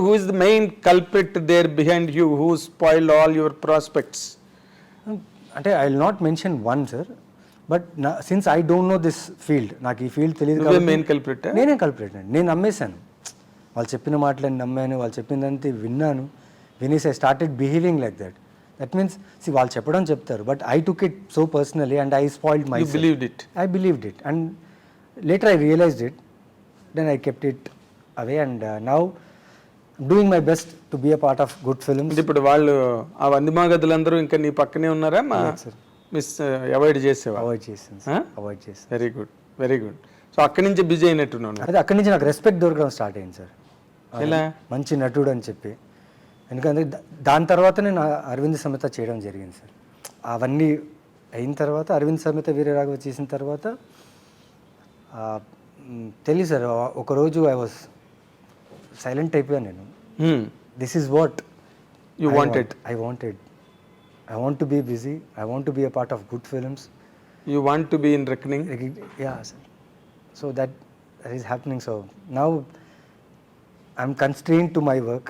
who is the main culprit there behind you, who spoiled all your prospects? అంటే I will not mention one sir, but since I don't know this field, నాకు ఈ field తెలియదు నువ్వే main culprit? నేనే culprit అండి. నేను నమ్మేశాను, వాళ్ళు చెప్పిన మాటలని నమ్మాను, వాళ్ళు చెప్పిందంతా విన్నాను, వినేసి I started behaving like that. That means వాళ్ళు చెప్పడం చెప్తారు, but I took it so personally and I spoiled my self. I believed it and later I realized it, then I kept it away and now I'm doing my best to be a part of good films. ఇప్పుడు వాళ్ళు ఆ వందిమాగదులందరూ ఇంకా నీ పక్కనే ఉన్నారా? Miss avoid చేసేవా? Avoid చేసాను. Very good, very good. So అక్కడి నుంచి బిజీ అయినట్టున్నాను. అదే అక్కడి నుంచి నాకు రెస్పెక్ట్ దొరకడం స్టార్ట్ అయింది సార్. ఎలా? మంచి నటుడు అని చెప్పి. ఎందుకంటే దాని తర్వాత నేను అరవింద్ సమేత చేయడం జరిగింది సార్. అవన్నీ అయిన తర్వాత అరవింద్ సమేత వీరరాఘవ చేసిన తర్వాత తెలియదు సార్, ఒకరోజు ఐ వాజ్ సైలెంట్ అయిపోయాను నేను. This is what you wanted. I want to be busy. I want to be a part of good films. You want to be in reckoning? Yeah, sir. So that is happening. So now I'm constrained to my work.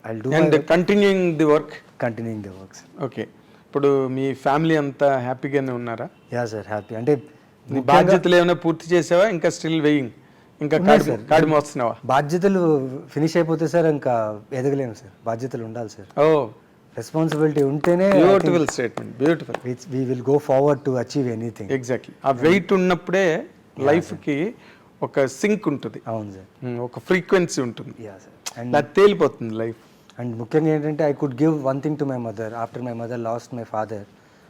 I'll do and my work. Continuing the work, Sir. Okay. ఇప్పుడు మీ family అంతా హ్యాపీగానే ఉన్నారా? Yeah sir, happy. అంటే నీ బాధ్యతలు ఏమైనా పూర్తి చేసావా? ఇంకా స్టిల్ వెయింగ్? ఇంకా కాడి మోస్తున్నావా? బాధ్యతలు ఫినిష్ అయిపోతే సార్ ఇంకా ఎదగలేను సార్. బాధ్యతలు ఉండాలి సార్. ఓ, రెస్పాన్సిబిలిటీ ఉంటేనే beautiful statement, beautiful. we will go forward to achieve anything. Exactly. ఆ వెయిట్ ఉన్నప్పుడే లైఫ్ కి ఒక సింక్ ఉంటుంది. అవును సార్. ఒక ఫ్రీక్వెన్సీ ఉంటుంది. Yeah sir. అండ్ అది తేలిపోతుంది లైఫ్. అండ్ ముఖ్యంగా ఏంటంటే I could give one thing to my mother after my mother lost my father.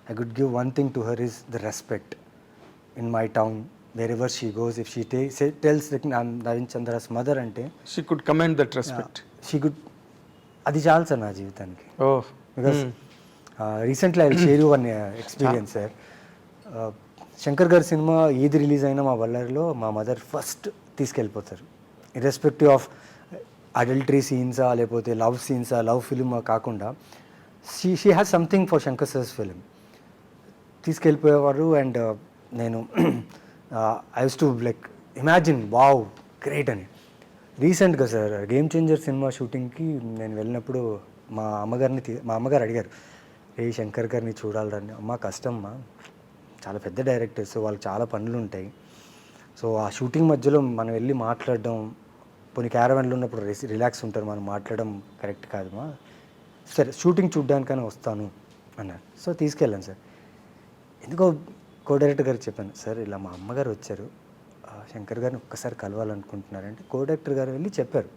I could give one thing to her is the respect in my town. wherever she goes, if she tells like I'm Navin Chandra's mother ante, she could command that respect. She could, adi chalu sir na jeevitaniki. Oh, because recently I will share you one experience sir. Shankar gar cinema ఏది release అయినా మా బళ్ళారిలో మా mother first తీసుకెళ్ళిపోతారు. Irrespective of adultery సీన్సా లేకపోతే love సీన్సా, love film కాకుండా she has something for Shankar sir's film తీసుకెళ్ళిపోయేవారు. అండ్ నేను I use to like imagine wow great అని. రీసెంట్గా సార్ గేమ్ చేంజర్ సినిమా షూటింగ్కి నేను వెళ్ళినప్పుడు మా అమ్మగారు అడిగారు, ఏ శంకర్ గారిని చూడాలని. అమ్మ కష్టమ్మా, చాలా పెద్ద డైరెక్టర్స్, వాళ్ళకి చాలా పనులు ఉంటాయి. సో ఆ షూటింగ్ మధ్యలో మనం వెళ్ళి మాట్లాడడం, కొన్ని క్యారవాన్లు ఉన్నప్పుడు రిలాక్స్ ఉంటారు, మనం మాట్లాడడం కరెక్ట్ కాదమ్మా, సరే షూటింగ్ చూడ్డానికైనా వస్తాను అన్నారు. సో తీసుకెళ్ళాను సార్. ఎందుకో కో డైరెక్టర్ గారికి చెప్పాను, సార్ ఇలా మా అమ్మగారు వచ్చారు, శంకర్ గారిని ఒక్కసారి కలవాలనుకుంటున్నారంటే కో డైరెక్టర్ గారు వెళ్ళి చెప్పారు,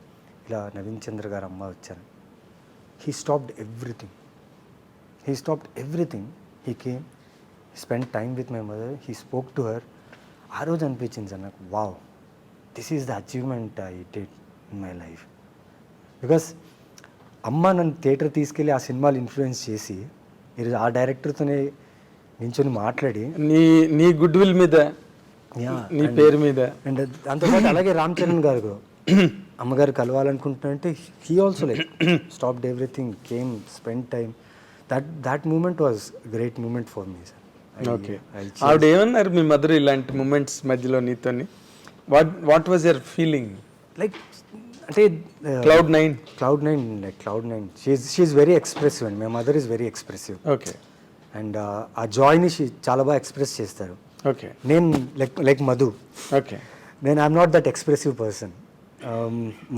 ఇలా నవీన్ చంద్ర గారు అమ్మ వచ్చారు. He stopped everything. He came, he spend time with my mother, he spoke to her. ఆ రోజు అనిపించింది సార్ నాకు, wow, this is the achievement I did in my life. Because అమ్మ నన్ను థియేటర్ తీసుకెళ్ళి ఆ సినిమాలు ఇన్ఫ్లుయెన్స్ చేసి ఈరోజు ఆ డైరెక్టర్తోనే నించొని మాట్లాడి నీ గుడ్ విల్ మీద, నీ పేరు మీద. అండ్ దాంతోపాటు అలాగే రామ్ చరణ్ గారు అమ్మగారు కలవాలనుకుంటున్నారంటే he also like stopped everything, came, spend time. That moment was great moment for me sir. Okay, ఆవిడ ఏమన్నారు మీ మదర్ ఇలాంటి మూమెంట్స్ మధ్యలో నీతోని? What was your feeling? Like అంటే cloud nine she is very expressive and my mother is very expressive. Okay. And ఆ జాయ్ని చాలా బాగా ఎక్స్ప్రెస్ చేస్తారు. ఓకే. నేను లైక్ మధు. ఓకే. నేను I'm not that expressive person.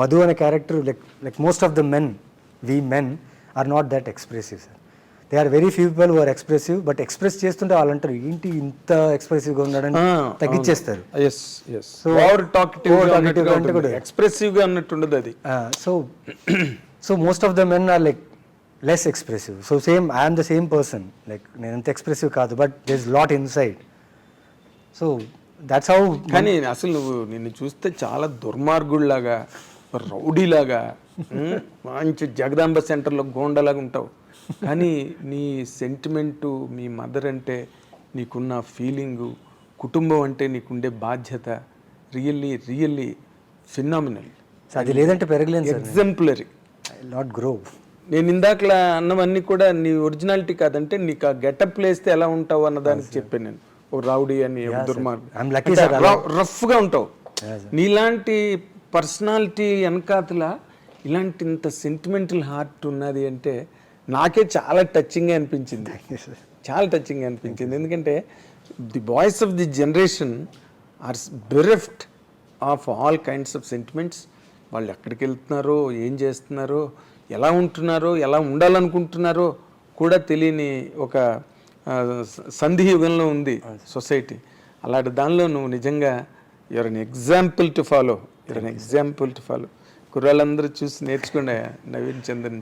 Madhu అనే character like most of the men are not that expressive sir. They are very few people who are expressive, but express చేస్తుంటే వాళ్ళు అంటారు ఏంటి ఇంత ఎక్స్ప్రెసివ్గా ఉన్నాడని తగ్గించేస్తారు. ఎక్స్ప్రెసివ్గా అన్నట్టుండదు అది. So most of the men are like less expressive. So I am the same person, like నేను అంత ఎక్స్ప్రెసివ్ కాదు, but there's lot inside. So that's how. కానీ అసలు నువ్వు నిన్ను చూస్తే చాలా దుర్మార్గుడిలాగా, రౌడీలాగా, మంచి జగదాంబ సెంటర్లో గోండలాగా ఉంటావు. కానీ నీ సెంటిమెంటు, మీ మదర్ అంటే నీకున్న ఫీలింగు, కుటుంబం అంటే నీకుండే బాధ్యత రియల్లీ ఫినామినల్. అది లేదంటే పెరగలేదు, ఎగ్జాంపులరీ. Not grow. నేను ఇందాకలా అన్నవన్నీ కూడా నీ ఒరిజినాలిటీ కాదంటే నీకు ఆ గెటప్ వేస్తే ఎలా ఉంటావు అన్నదానికి చెప్పాను నేను. ఓ రౌడీ అని, రఫ్గా ఉంటావు. నీలాంటి పర్సనాలిటీ వెనకాతల ఇలాంటి ఇంత సెంటిమెంటల్ హార్ట్ ఉన్నది అంటే నాకే చాలా టచింగ్గా అనిపించింది, చాలా టచింగ్గా అనిపించింది. ఎందుకంటే the boys of the generation are bereft of all kinds of sentiments. వాళ్ళు ఎక్కడికి వెళ్తున్నారో, ఏం చేస్తున్నారో, ఎలా ఉంటున్నారో, ఎలా ఉండాలనుకుంటున్నారో కూడా తెలియని ఒక సంధి యుగంలో ఉంది సొసైటీ. అలాంటి దానిలో నువ్వు నిజంగా you're an example to follow, you're an example to follow. కుర్రాళ్ళందరూ చూసి నేర్చుకోండి నవీన్ చంద్రన్.